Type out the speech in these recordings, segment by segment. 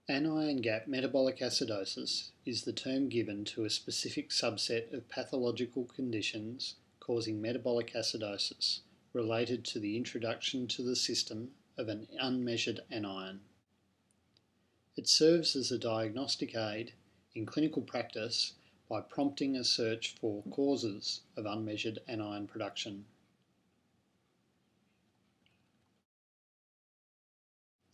Anion gap metabolic acidosis is the term given to a specific subset of pathological conditions causing metabolic acidosis related to the introduction to the system of an unmeasured anion. It serves as a diagnostic aid in clinical practice by prompting a search for causes of unmeasured anion production.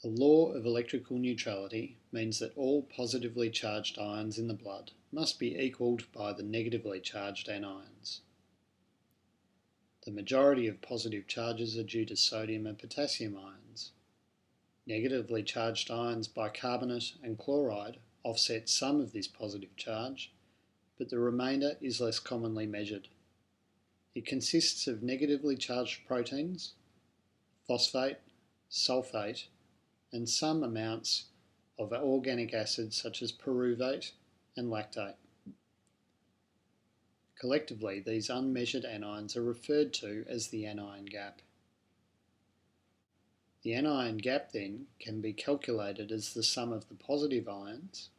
The law of electrical neutrality means that all positively charged ions in the blood must be equalled by the negatively charged anions. The majority of positive charges are due to sodium and potassium ions. Negatively charged ions bicarbonate and chloride offset some of this positive charge, but the remainder is less commonly measured. It consists of negatively charged proteins, phosphate, sulfate, and some amounts of organic acids such as pyruvate and lactate. Collectively, these unmeasured anions are referred to as the anion gap. The anion gap then can be calculated as the sum of the positive ions,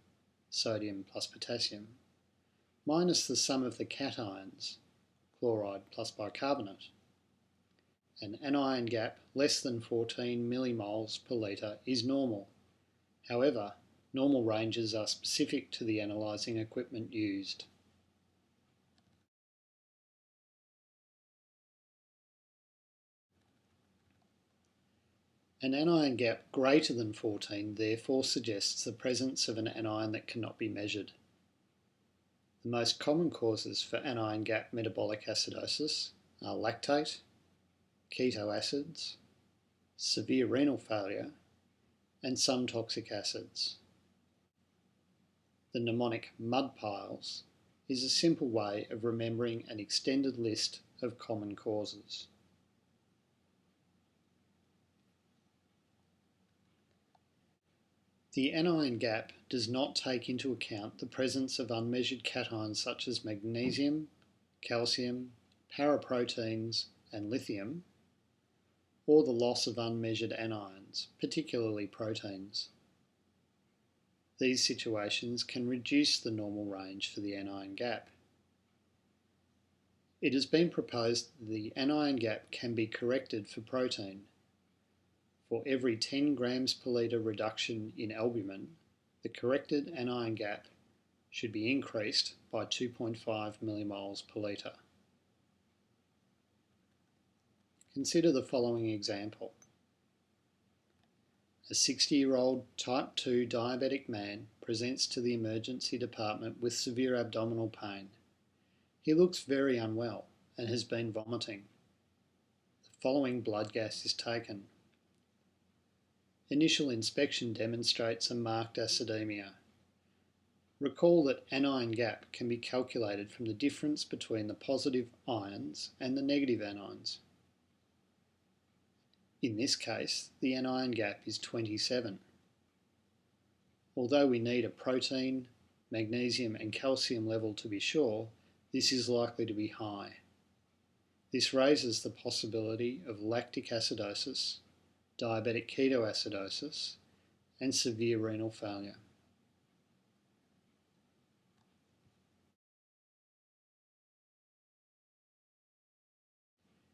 sodium plus potassium, minus the sum of the cations, chloride plus bicarbonate. An anion gap less than 14 millimoles per litre is normal. However, normal ranges are specific to the analysing equipment used. An anion gap greater than 14 therefore suggests the presence of an anion that cannot be measured. The most common causes for anion gap metabolic acidosis are lactate, keto acids, severe renal failure, and some toxic acids. The mnemonic mud piles is a simple way of remembering an extended list of common causes. The anion gap does not take into account the presence of unmeasured cations such as magnesium, calcium, paraproteins, and lithium, or the loss of unmeasured anions, particularly proteins. These situations can reduce the normal range for the anion gap. It has been proposed that the anion gap can be corrected for protein. For every 10 grams per litre reduction in albumin, the corrected anion gap should be increased by 2.5 millimoles per litre. Consider the following example. A 60-year-old type 2 diabetic man presents to the emergency department with severe abdominal pain. He looks very unwell and has been vomiting. The following blood gas is taken. Initial inspection demonstrates a marked acidemia. Recall that anion gap can be calculated from the difference between the positive ions and the negative anions. In this case, the anion gap is 27. Although we need a protein, magnesium and calcium level to be sure, this is likely to be high. This raises the possibility of lactic acidosis, diabetic ketoacidosis, and severe renal failure.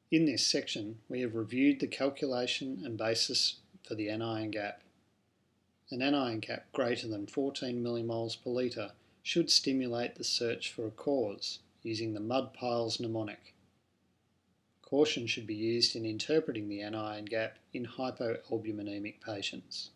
In this section, we have reviewed the calculation and basis for the anion gap. An anion gap greater than 14 millimoles per litre should stimulate the search for a cause using the mud piles mnemonic. Caution should be used in interpreting the anion gap in hypoalbuminemic patients.